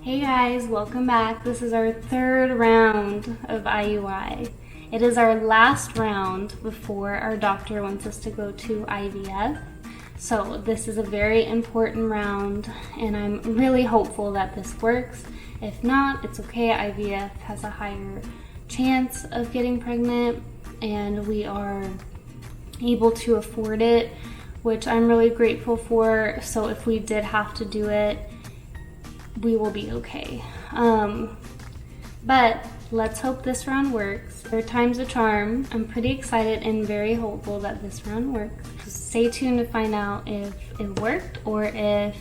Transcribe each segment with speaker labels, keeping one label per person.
Speaker 1: Hey guys, welcome back. This is our third round of IUI. It is our last round before our doctor wants us to go to IVF. So this is a very important round and I'm really hopeful that this works. If not, it's okay. IVF has a higher chance of getting pregnant and we are able to afford it, which I'm really grateful for. So if we did have to do it, we will be okay. But let's hope this round works. Third time's a charm. I'm pretty excited and very hopeful that this round works. So stay tuned to find out if it worked or if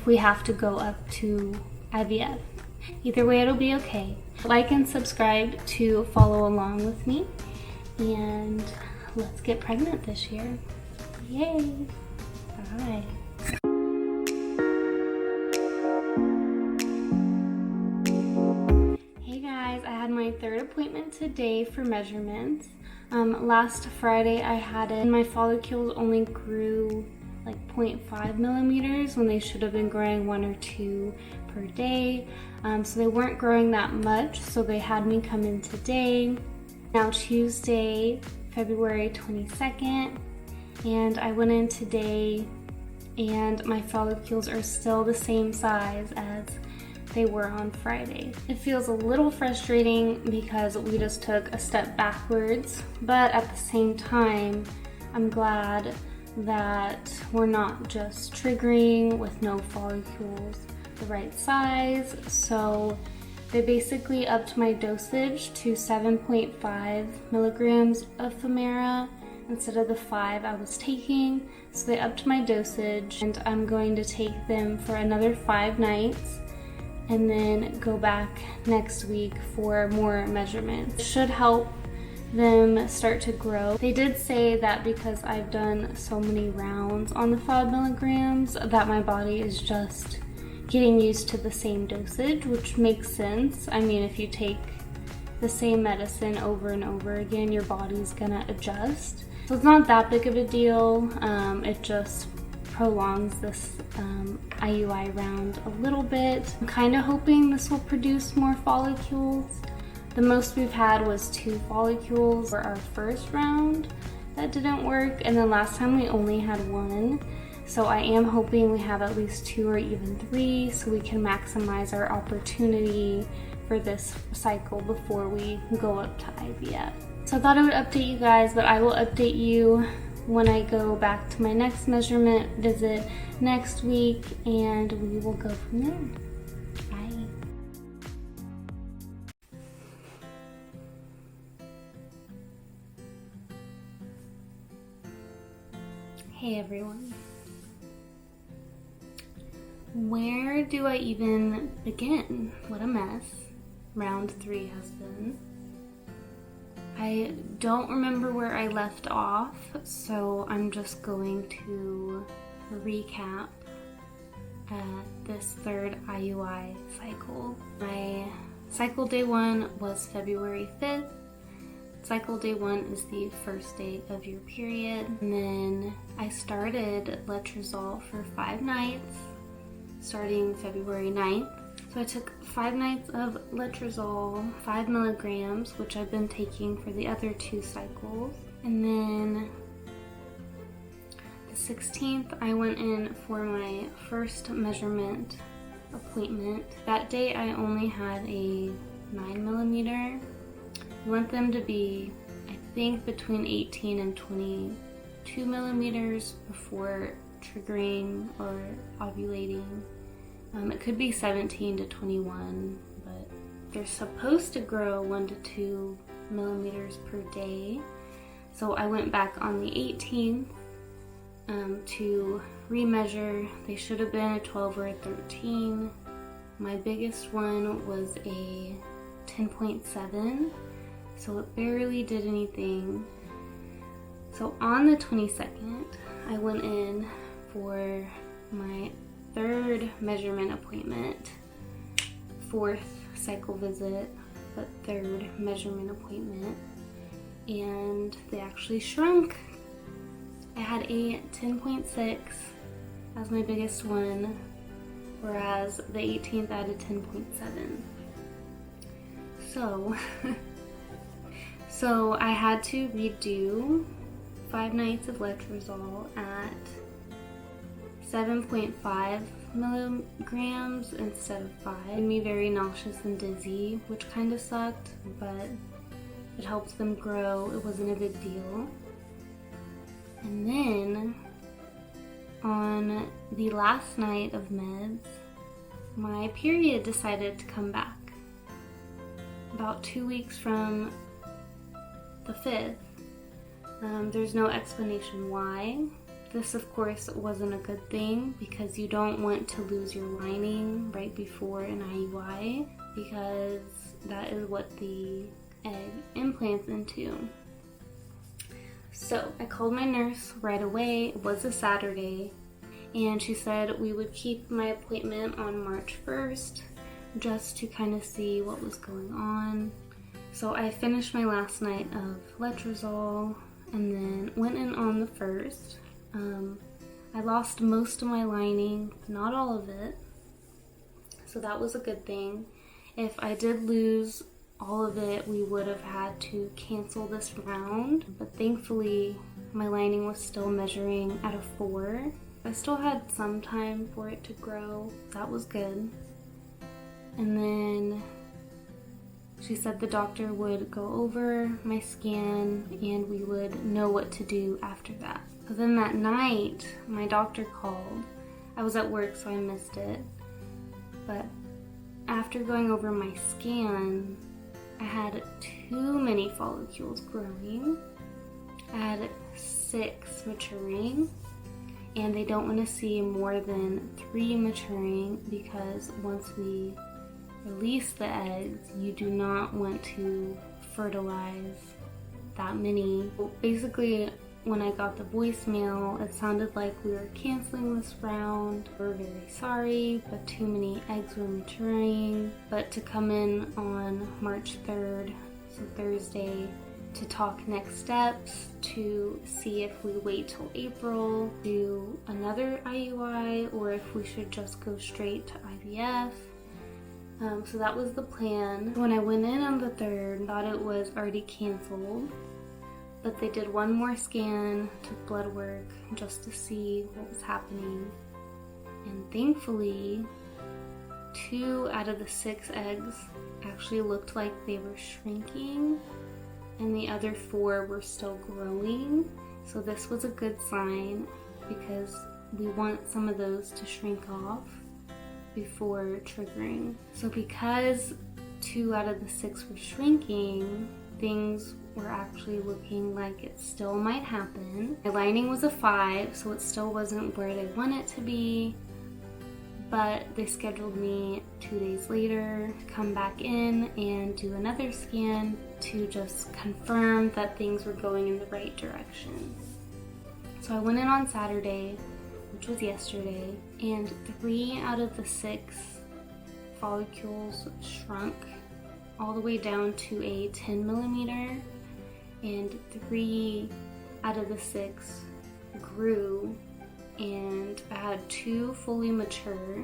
Speaker 1: we have to go up to IVF. Either way, it'll be okay. Like and subscribe to follow along with me, and let's get pregnant this year. Yay! Bye. My third appointment today for measurements. Last Friday I had it and my follicles only grew like 0.5 millimeters when they should have been growing 1 or 2 per day. So they weren't growing that much, so they had me come in today. Now Tuesday, February 22nd, and I went in today and my follicles are still the same size as they were on Friday. It feels a little frustrating because we just took a step backwards, but at the same time, I'm glad that we're not just triggering with no follicles the right size. So they basically upped my dosage to 7.5 milligrams of Femera instead of the 5 I was taking. So they upped my dosage and I'm going to take them for another 5 nights and then go back next week for more measurements. It should help them start to grow. They did say that because I've done so many rounds on the 5 milligrams that my body is just getting used to the same dosage, which makes sense. I mean, if you take the same medicine over and over again, your body's gonna adjust. So it's not that big of a deal. It just prolongs this IUI round a little bit. I'm kind of hoping this will produce more follicles. The most we've had was 2 follicles for our first round. That didn't work, and then last time we only had 1. So I am hoping we have at least 2 or even 3 so we can maximize our opportunity for this cycle before we go up to IVF. So I thought I would update you guys, but I will update you when I go back to my next measurement visit next week, and we will go from there. Bye. Hey everyone. Where do I even begin? What a mess round 3 has been. I don't remember where I left off, so I'm just going to recap this third IUI cycle. My cycle day 1 was February 5th. Cycle day 1 is the first day of your period. And then I started letrozole for 5 nights, starting February 9th. So I took 5 nights of letrozole, 5 milligrams, which I've been taking for the other 2 cycles. And then the 16th, I went in for my first measurement appointment. That day, I only had a 9 millimeter. I want them to be, I think, between 18 and 22 millimeters before triggering or ovulating. It could be 17 to 21, but they're supposed to grow 1 to 2 millimeters per day. So I went back on the 18th to remeasure. They should have been a 12 or a 13. My biggest one was a 10.7, so it barely did anything. So on the 22nd, I went in for my 3rd measurement appointment, 4th cycle visit, but 3rd measurement appointment, and they actually shrunk. I had a 10.6 as my biggest one, whereas the 18th added 10.7. So I had to redo 5 nights of letrozole at 7.5 milligrams instead of 5. It made me very nauseous and dizzy, which kind of sucked, but it helped them grow. It wasn't a big deal. And then on the last night of meds, my period decided to come back. About 2 weeks from the 5th. There's no explanation why. This, of course, wasn't a good thing because you don't want to lose your lining right before an IUI because that is what the egg implants into. So I called my nurse right away. It was a Saturday, and she said we would keep my appointment on March 1st just to kind of see what was going on. So I finished my last night of letrozole and then went in on the 1st. I lost most of my lining, not all of it, so that was a good thing. If I did lose all of it, we would have had to cancel this round, but thankfully my lining was still measuring at a 4. I still had some time for it to grow. That was good. And then she said the doctor would go over my scan and we would know what to do after that. So then that night, my doctor called. I was at work, so I missed it. But after going over my scan, I had too many follicles growing. I had 6 maturing, and they don't want to see more than 3 maturing because once we release the eggs, you do not want to fertilize that many. Basically, when I got the voicemail, it sounded like we were canceling this round. We're very sorry, but too many eggs were maturing. But to come in on March 3rd, so Thursday, to talk next steps, to see if we wait till April, do another IUI, or if we should just go straight to IVF. So that was the plan. When I went in on the 3rd, thought it was already canceled, but they did one more scan, took blood work just to see what was happening. And thankfully, 2 out of the 6 eggs actually looked like they were shrinking, and the other 4 were still growing. So this was a good sign because we want some of those to shrink off before triggering. So because 2 out of the 6 were shrinking, things were actually looking like it still might happen. My lining was a 5, so it still wasn't where they want it to be, but they scheduled me 2 days later to come back in and do another scan to just confirm that things were going in the right direction. So I went in on Saturday, which was yesterday, and 3 out of the 6 follicles shrunk all the way down to a 10 millimeter, and 3 out of the 6 grew, and I had 2 fully mature.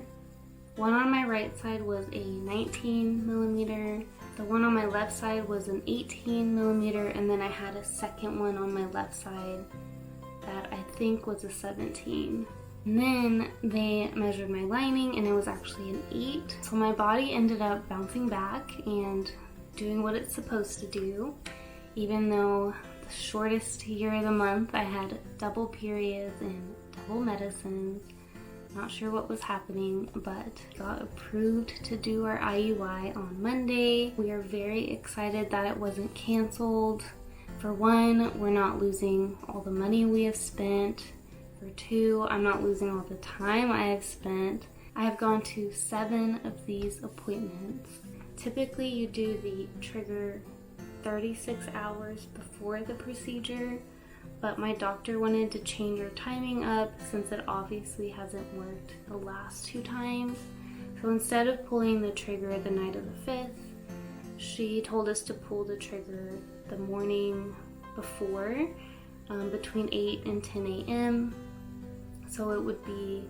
Speaker 1: One on my right side was a 19 millimeter, the one on my left side was an 18 millimeter, and then I had a second one on my left side that I think was a 17. And then they measured my lining and it was actually an 8. So my body ended up bouncing back and doing what it's supposed to do. Even though the shortest year of the month I had double periods and double medicines. Not sure what was happening, but got approved to do our IUI on Monday. We are very excited that it wasn't canceled. For one, we're not losing all the money we have spent. For 2, I'm not losing all the time I have spent. I have gone to 7 of these appointments. Typically, you do the trigger 36 hours before the procedure, but my doctor wanted to change our timing up since it obviously hasn't worked the last 2 times. So instead of pulling the trigger the night of the 5th, she told us to pull the trigger the morning before, between 8 and 10 a.m. So it would be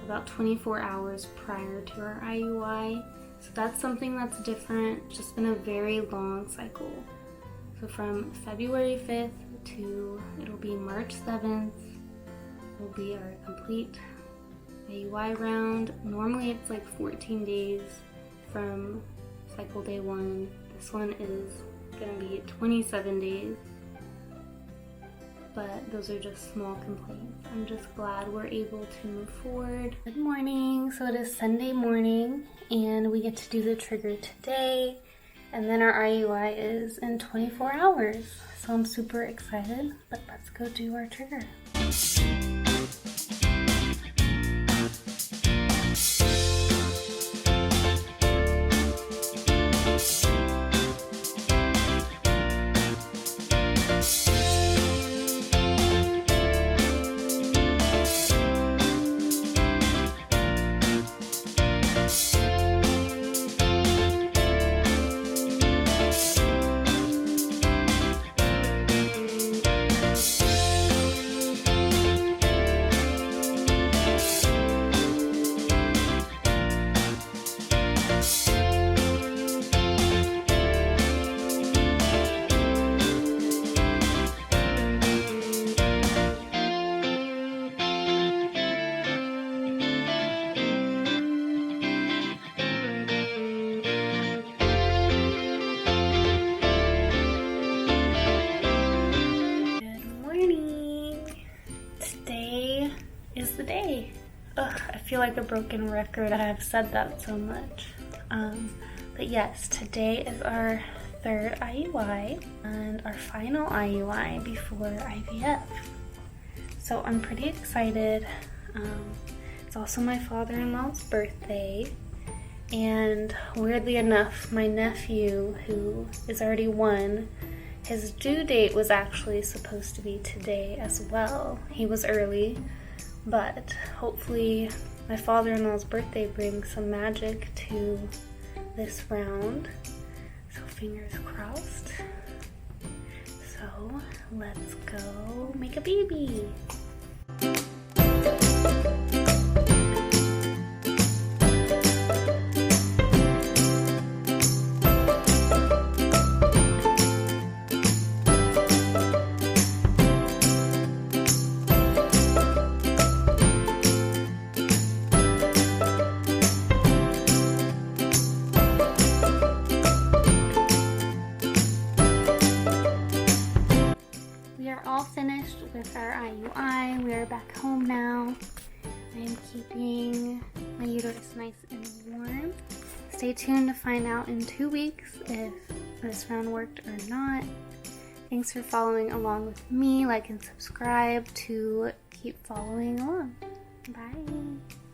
Speaker 1: about 24 hours prior to our IUI. So that's something that's different. It's just been a very long cycle. So from February 5th to it'll be March 7th will be our complete IUI round. Normally it's like 14 days from cycle day 1. This one is gonna be 27 days. But those are just small complaints. I'm just glad we're able to move forward. Good morning. So it is Sunday morning and we get to do the trigger today, and then our IUI is in 24 hours. So I'm super excited, but let's go do our trigger. Is the day. Ugh, I feel like a broken record. I have said that so much. But yes, today is our third IUI and our final IUI before IVF. So I'm pretty excited. It's also my father-in-law's birthday. And weirdly enough, my nephew, who is already 1, his due date was actually supposed to be today as well. He was early. But hopefully my father-in-law's birthday brings some magic to this round. So fingers crossed. So let's go make a baby. Finished with our IUI. We are back home now. I am keeping my uterus nice and warm. Stay tuned to find out in 2 weeks if this round worked or not. Thanks for following along with me. Like and subscribe to keep following along. Bye.